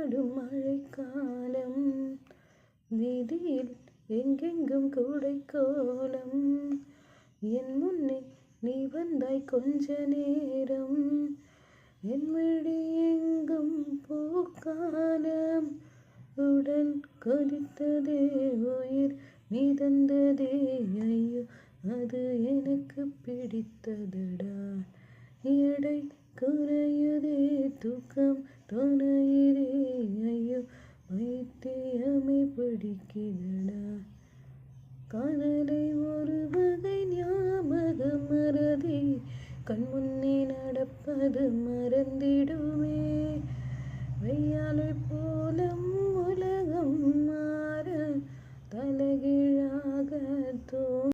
வாடும் மழைக்காலம் வீதியில் எங்கெங்கும் கூடைக்கோலம் என் முன்னே நீ வந்தாய் கொஞ்ச நேரம் என் விழி எங்கும் பூக்காலம் உடல் கொதித்ததே உயிர் மிதந்ததே ஐயோ அது எனக்கு பிடித்ததடா எடை குறையுதே தூக்கம் துணையுதே ஐயோ வைத்தியமே பிடிக்குதடா காதலை